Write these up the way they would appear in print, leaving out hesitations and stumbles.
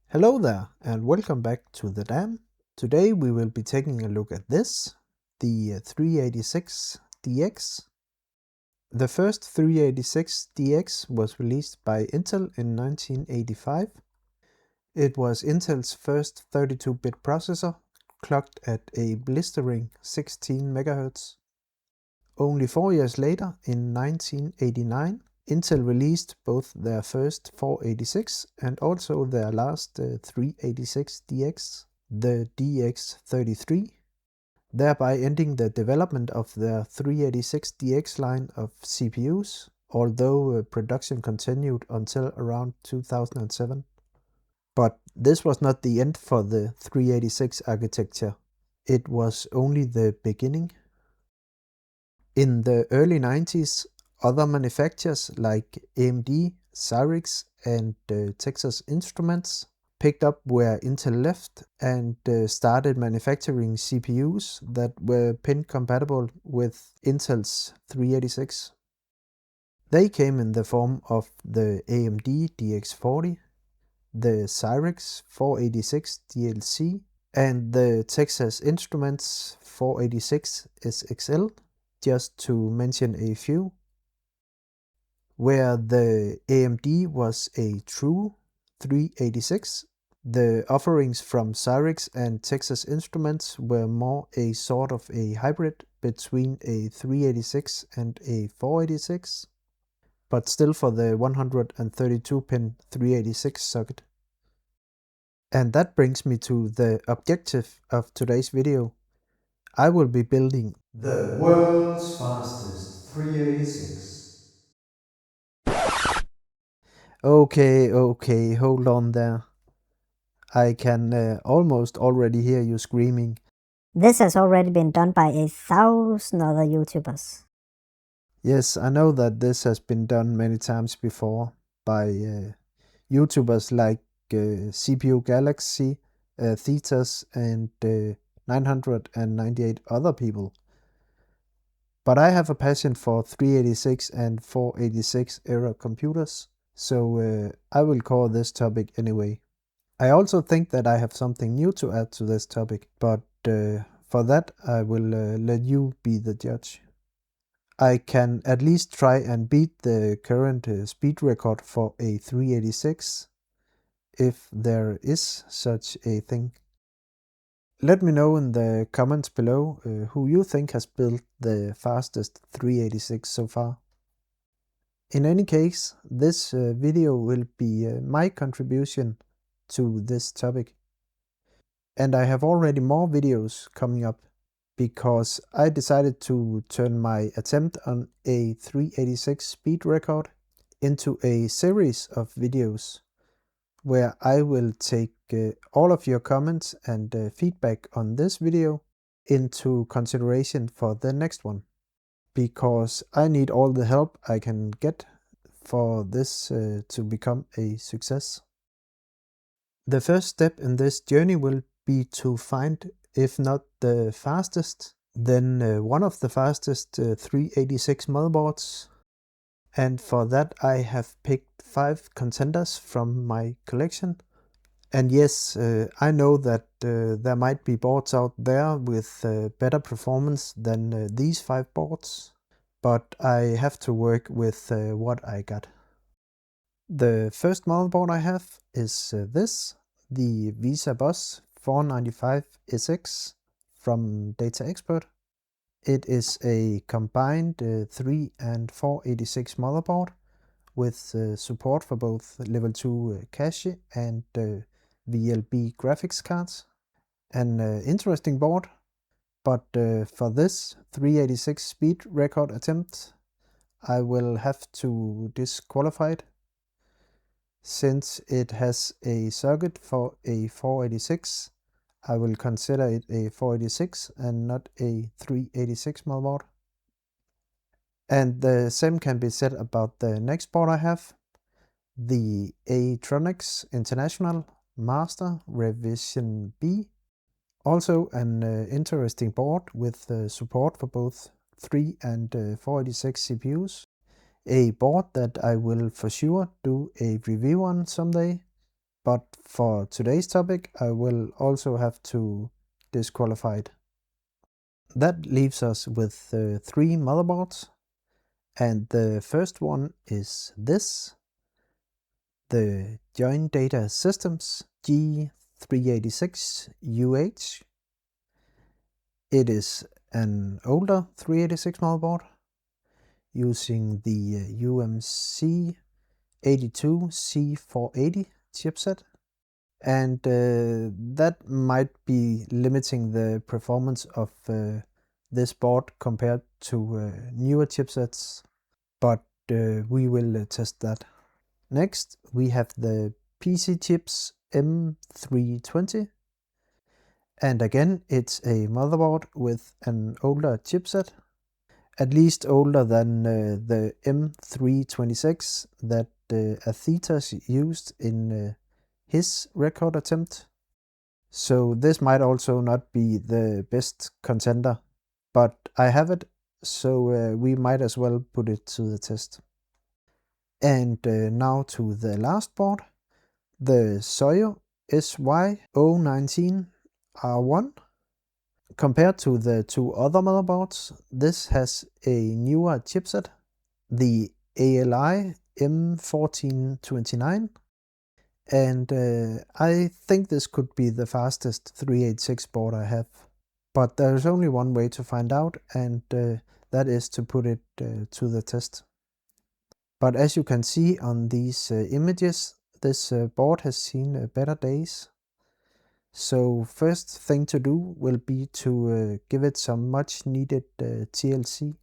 Hello there and welcome back to the dam. Today we will be taking a look at this, the 386DX. The first 386DX was released by Intel in 1985. It was Intel's first 32-bit processor, clocked at a blistering 16 MHz. Only 4 years later, in 1989, Intel released both their first 486 and also their last 386DX, the DX33, thereby ending the development of their 386DX line of CPUs, although production continued until around 2007. But this was not the end for the 386 architecture. It was only the beginning. In the early 90s, other manufacturers like AMD, Cyrix and Texas Instruments picked up where Intel left and started manufacturing CPUs that were pin compatible with Intel's 386. They came in the form of the AMD DX40, the Cyrix 486 DLC and the Texas Instruments 486 SXL, just to mention a few. Where the AMD was a true 386, the offerings from Cyrix and Texas Instruments were more a sort of a hybrid between a 386 and a 486, but still for the 132-pin 386 socket. And that brings me to the objective of today's video. I will be building the world's fastest 386. Okay, hold on there. I can almost already hear you screaming. This has already been done by 1,000 other YouTubers. Yes, I know that this has been done many times before by YouTubers like CPU Galaxy, Thetas and 998 other people. But I have a passion for 386 and 486 era computers, so I will cover this topic anyway. I also think that I have something new to add to this topic, but for that I will let you be the judge. I can at least try and beat the current speed record for a 386, if there is such a thing. Let me know in the comments below who you think has built the fastest 386 so far. In any case, this video will be my contribution to this topic. And I have already more videos coming up because I decided to turn my attempt on a 386 speed record into a series of videos where I will take all of your comments and feedback on this video into consideration for the next one, because I need all the help I can get for this to become a success. The first step in this journey will be to find, if not the fastest, then one of the fastest 386 motherboards. And for that I have picked 5 contenders from my collection. And yes, I know that there might be boards out there with better performance than these 5 boards, but I have to work with what I got. The first motherboard I have is this, the Visa Boss 495SX from DataExpert. It is a combined 3 and 486 motherboard with support for both level 2 cache and REV.B graphics cards. An interesting board, but for this 386 speed record attempt I will have to disqualify it, since it has a circuit for a 486. I will consider it a 486 and not a 386 motherboard. And the same can be said about the next board I have, the ATRONICS International Master REV.B. Also an interesting board with support for both 3 and 486 CPUs. A board that I will for sure do a review on someday, but for today's topic I will also have to disqualify it. That leaves us with 3 motherboards, and the first one is this, the Joindata Systems G386UH. It is an older 386 motherboard using the UMC 82C480 chipset, and that might be limiting the performance of this board compared to newer chipsets, but we will test that. Next we have the PCChips M320, and again it's a motherboard with an older chipset, at least older than the M326 that Athetas used in his record attempt. So this might also not be the best contender, but I have it, so we might as well put it to the test. And now to the last board, the Soyo SY-019R1. Compared to the 2 other motherboards, this has a newer chipset, the ALI M1429, and I think this could be the fastest 386 board I have. But there's only one way to find out, and that is to put it to the test. But as you can see on these images, this board has seen better days. So first thing to do will be to give it some much needed TLC.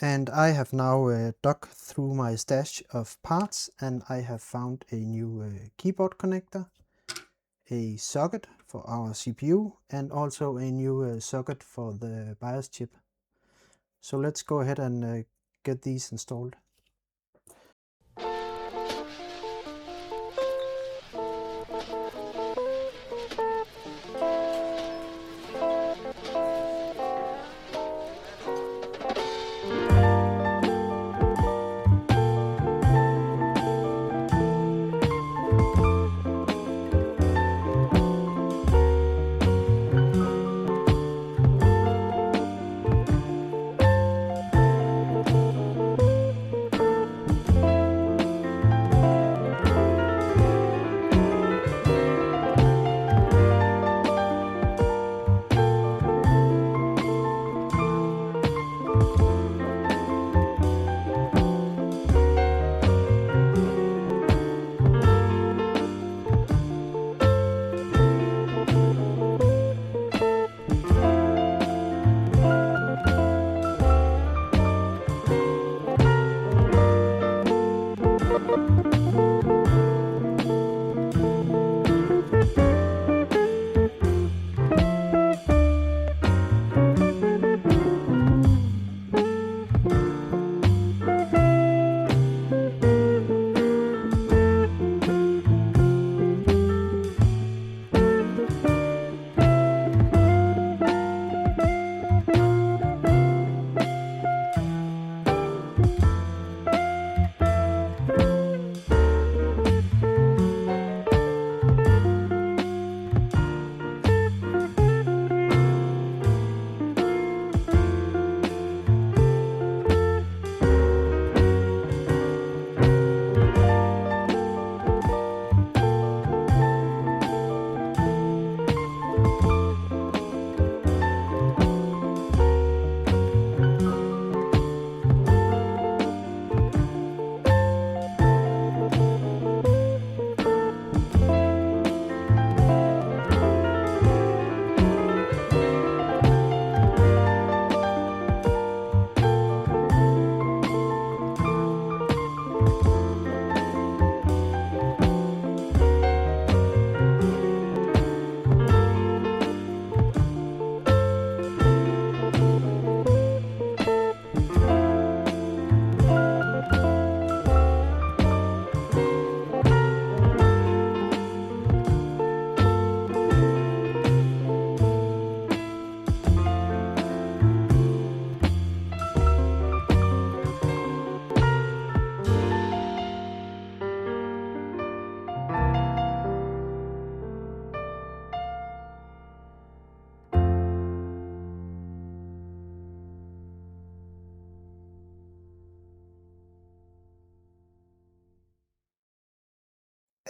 And I have now dug through my stash of parts, and I have found a new keyboard connector, a socket for our CPU, and also a new socket for the BIOS chip. So let's go ahead and get these installed.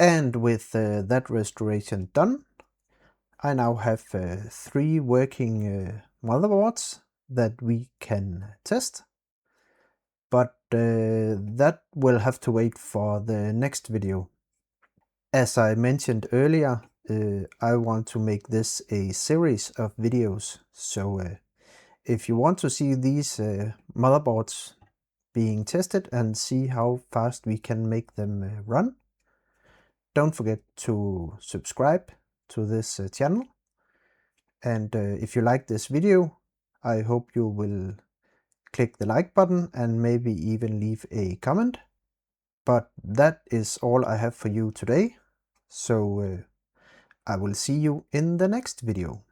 And with that restoration done, I now have 3 working motherboards that we can test. But that will have to wait for the next video. As I mentioned earlier, I want to make this a series of videos. So if you want to see these motherboards being tested and see how fast we can make them run, don't forget to subscribe to this channel. And if you like this video, I hope you will click the like button and maybe even leave a comment. But that is all I have for you today. So I will see you in the next video.